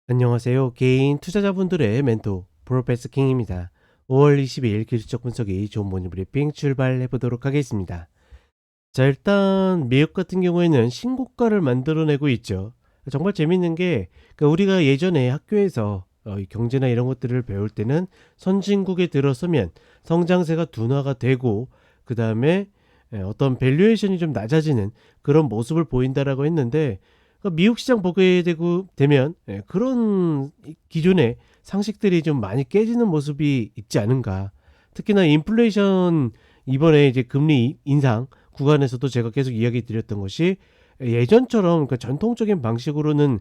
안녕하세요. 개인 투자자분들의 멘토 프로페서 킹입니다. 5월 22일 기술적 분석이 좋은 모닝 브리핑 출발해 보도록 하겠습니다. 자, 일단 미국 같은 경우에는 신고가를 만들어내고 있죠. 정말 재밌는 게 우리가 예전에 학교에서 이 경제나 이런 것들을 배울 때는 선진국에 들어서면 성장세가 둔화가 되고 그 다음에 어떤 밸류에이션이 좀 낮아지는 그런 모습을 보인다라고 했는데, 미국 시장 보게 되면 그런 기존의 상식들이 좀 많이 깨지는 모습이 있지 않은가. 특히나 인플레이션, 이번에 이제 금리 인상 구간에서도 제가 계속 이야기 드렸던 것이 예전처럼 전통적인 방식으로는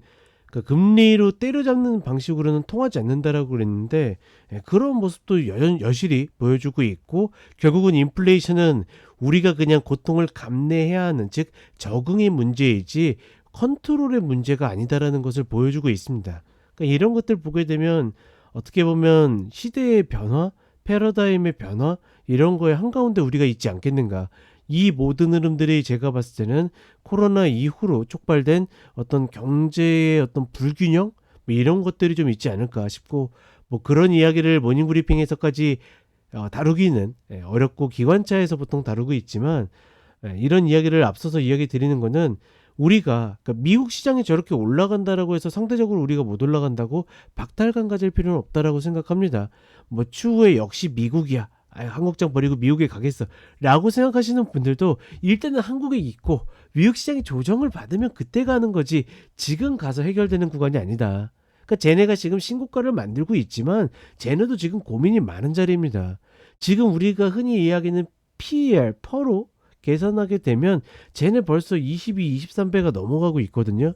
금리로 때려잡는 방식으로는 통하지 않는다라고 그랬는데, 그런 모습도 여실히 보여주고 있고, 결국은 인플레이션은 우리가 그냥 고통을 감내해야 하는, 즉 적응의 문제이지 컨트롤의 문제가 아니다라는 것을 보여주고 있습니다. 이런 것들 보게 되면 어떻게 보면 시대의 변화, 패러다임의 변화, 이런 거에 한가운데 우리가 있지 않겠는가. 이 모든 흐름들이 제가 봤을 때는 코로나 이후로 촉발된 어떤 경제의 어떤 불균형, 이런 것들이 좀 있지 않을까 싶고, 그런 이야기를 모닝브리핑에서까지 다루기는 어렵고 기관차에서 보통 다루고 있지만, 이런 이야기를 앞서서 이야기 드리는 거는 우리가 미국 시장이 저렇게 올라간다라고 해서 상대적으로 우리가 못 올라간다고 박탈감 가질 필요는 없다라고 생각합니다. 추후에 역시 미국이야, 한국장 버리고 미국에 가겠어 라고 생각하시는 분들도 일단은 한국에 있고 미국 시장이 조정을 받으면 그때 가는 거지, 지금 가서 해결되는 구간이 아니다. 쟤네가 지금 신고가를 만들고 있지만 쟤네도 지금 고민이 많은 자리입니다. 지금 우리가 흔히 이야기하는 PER, 퍼로 계산하게 되면 쟤네 벌써 22, 23배가 넘어가고 있거든요.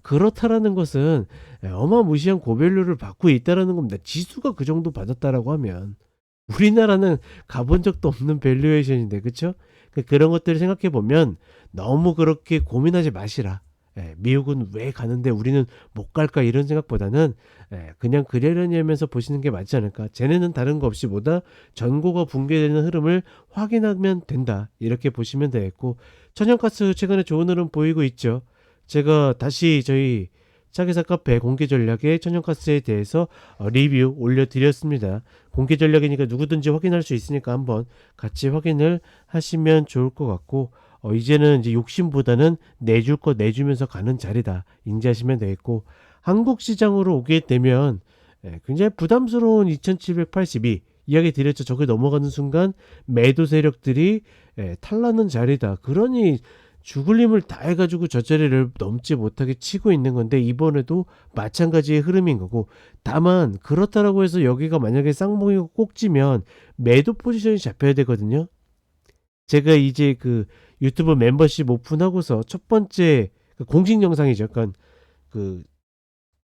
그렇다라는 것은 어마무시한 고밸류를 받고 있다라는 겁니다. 지수가 그 정도 받았다라고 하면 우리나라는 가본 적도 없는 밸류에이션인데, 그쵸? 그런 것들을 생각해 보면 너무 그렇게 고민하지 마시라. 미국은 왜 가는데 우리는 못 갈까, 이런 생각보다는 그냥 그러려니 하면서 보시는 게 맞지 않을까. 쟤네는 다른 거 없이 뭐다, 전고가 붕괴되는 흐름을 확인하면 된다, 이렇게 보시면 되겠고, 천연가스 최근에 좋은 흐름 보이고 있죠. 제가 다시 저희 차기사 카페 공개 전략에 천연가스에 대해서 리뷰 올려드렸습니다. 공개 전략이니까 누구든지 확인할 수 있으니까 한번 같이 확인을 하시면 좋을 것 같고, 이제는 이제 욕심보다는 내줄 거 내주면서 가는 자리다, 인지하시면 되겠고, 한국 시장으로 오게 되면 굉장히 부담스러운 2782 이야기 드렸죠. 저게 넘어가는 순간 매도 세력들이 탈나는 자리다. 그러니 죽을 힘을 다 해가지고 저 자리를 넘지 못하게 치고 있는 건데, 이번에도 마찬가지의 흐름인 거고, 다만 그렇다라고 해서 여기가 만약에 쌍봉이고 꼭지면 매도 포지션이 잡혀야 되거든요. 제가 이제 유튜브 멤버십 오픈하고서 첫 번째 공식 영상이죠. 그러니까 그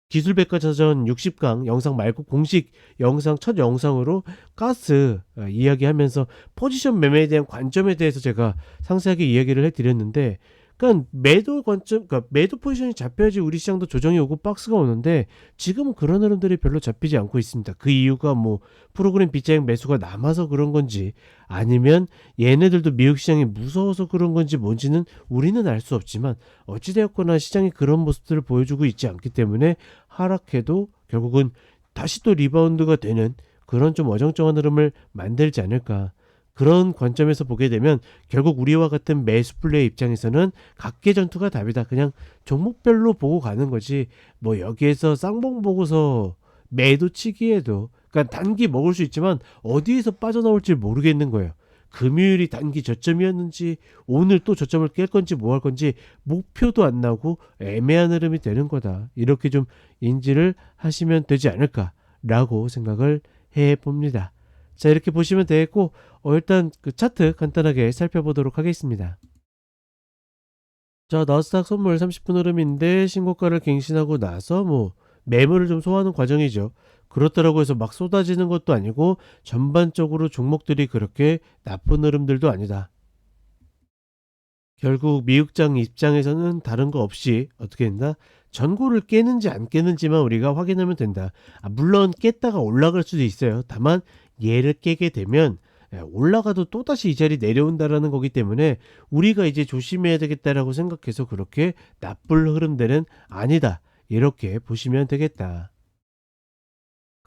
기술백과사전 60강 영상 말고 공식 영상 첫 영상으로 가스 이야기하면서 포지션 매매에 대한 관점에 대해서 제가 상세하게 이야기를 해드렸는데, 매도 관점, 매도 포지션이 잡혀야지 우리 시장도 조정이 오고 박스가 오는데, 지금은 그런 흐름들이 별로 잡히지 않고 있습니다. 그 이유가 프로그램 빗자행 매수가 남아서 그런 건지, 아니면 얘네들도 미국 시장이 무서워서 그런 건지 뭔지는 우리는 알 수 없지만, 어찌되었거나 시장이 그런 모습들을 보여주고 있지 않기 때문에 하락해도 결국은 다시 또 리바운드가 되는 그런 좀 어정쩡한 흐름을 만들지 않을까. 그런 관점에서 보게 되면 결국 우리와 같은 매수 플레이 입장에서는 각계 전투가 답이다. 그냥 종목별로 보고 가는 거지, 여기에서 쌍봉 보고서 매도 치기에도, 단기 먹을 수 있지만 어디에서 빠져나올지 모르겠는 거예요. 금요일이 단기 저점이었는지 오늘 또 저점을 깰 건지 뭐 할 건지 목표도 안 나오고 애매한 흐름이 되는 거다, 이렇게 좀 인지를 하시면 되지 않을까라고 생각을 해봅니다. 자, 이렇게 보시면 되겠고, 일단 차트 간단하게 살펴보도록 하겠습니다. 자, 나스닥 선물 30분 흐름인데 신고가를 갱신하고 나서 매물을 좀 소화하는 과정이죠. 그렇다라고 해서 막 쏟아지는 것도 아니고 전반적으로 종목들이 그렇게 나쁜 흐름들도 아니다. 결국 미국장 입장에서는 다른 거 없이 어떻게 된다? 전고를 깨는지 안 깨는지만 우리가 확인하면 된다. 물론 깼다가 올라갈 수도 있어요. 다만 얘를 깨게 되면 올라가도 또다시 이 자리 내려온다라는 거기 때문에 우리가 이제 조심해야 되겠다라고 생각해서 그렇게 나쁠 흐름들은 아니다, 이렇게 보시면 되겠다.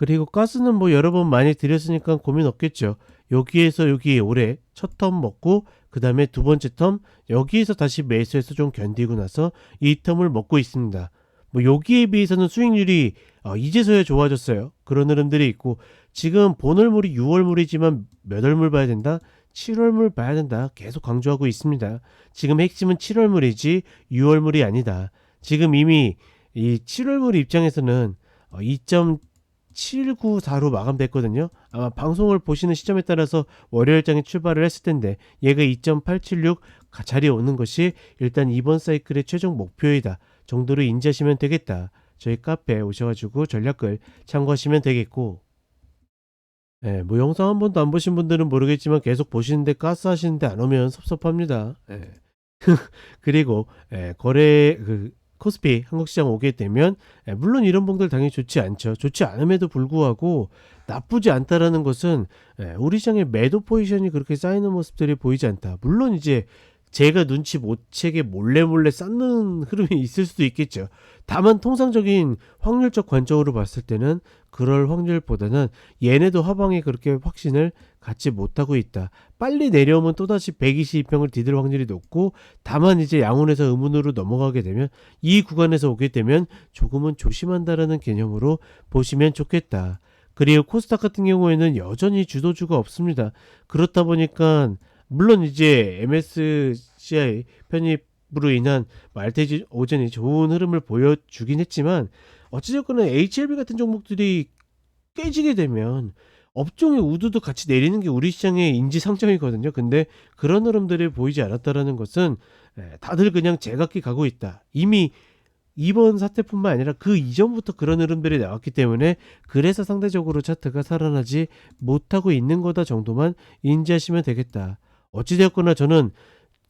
그리고 가스는 뭐 여러 번 많이 들였으니까 고민 없겠죠. 여기에서 여기 올해 첫 텀 먹고 그다음에 두 번째 텀 여기에서 다시 매수해서 좀 견디고 나서 이 텀을 먹고 있습니다. 뭐 여기에 비해서는 수익률이 이제서야 좋아졌어요. 그런 흐름들이 있고 지금 본월물이 6월물이지만 몇 월물 봐야 된다? 7월물 봐야 된다. 계속 강조하고 있습니다. 지금 핵심은 7월물이지 6월물이 아니다. 지금 이미 이 7월물 입장에서는 2.794로 마감됐거든요. 아마 방송을 보시는 시점에 따라서 월요일장에 출발을 했을 텐데 얘가 2.876 자리에 오는 것이 일단 이번 사이클의 최종 목표이다 정도로 인지하시면 되겠다. 저희 카페에 오셔가지고 전략글 참고하시면 되겠고, 예, 뭐 영상 한 번도 안 보신 분들은 모르겠지만 계속 보시는데 가스 하시는데 안 오면 섭섭합니다. 예. 그리고 거래 코스피 한국시장 오게 되면 물론 이런 봉들 당연히 좋지 않죠. 좋지 않음에도 불구하고 나쁘지 않다라는 것은 우리 시장의 매도 포지션이 그렇게 쌓이는 모습들이 보이지 않다. 물론 이제 제가 눈치 못 채게 몰래 쌓는 흐름이 있을 수도 있겠죠. 다만 통상적인 확률적 관점으로 봤을 때는 그럴 확률보다는 얘네도 하방에 그렇게 확신을 갖지 못하고 있다. 빨리 내려오면 또다시 122평을 디딜 확률이 높고, 다만 이제 양온에서 음운으로 넘어가게 되면 이 구간에서 오게 되면 조금은 조심한다라는 개념으로 보시면 좋겠다. 그리고 코스닥 같은 경우에는 여전히 주도주가 없습니다. 그렇다 보니까 물론 이제 MSCI 편입으로 인한 말테지 오전이 좋은 흐름을 보여주긴 했지만 어찌됐거나 HLB 같은 종목들이 깨지게 되면 업종의 우두도 같이 내리는 게 우리 시장의 인지상정이거든요. 근데 그런 흐름들이 보이지 않았다라는 것은 다들 그냥 제각기 가고 있다. 이미 이번 사태뿐만 아니라 그 이전부터 그런 흐름들이 나왔기 때문에 그래서 상대적으로 차트가 살아나지 못하고 있는 거다 정도만 인지하시면 되겠다. 어찌되었거나 저는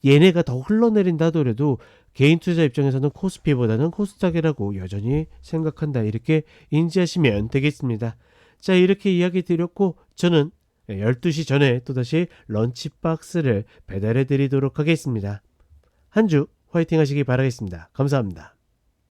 얘네가 더 흘러내린다 하더라도 개인 투자 입장에서는 코스피보다는 코스닥이라고 여전히 생각한다. 이렇게 인지하시면 되겠습니다. 자, 이렇게 이야기 드렸고 저는 12시 전에 또다시 런치박스를 배달해 드리도록 하겠습니다. 한 주 화이팅 하시기 바라겠습니다. 감사합니다.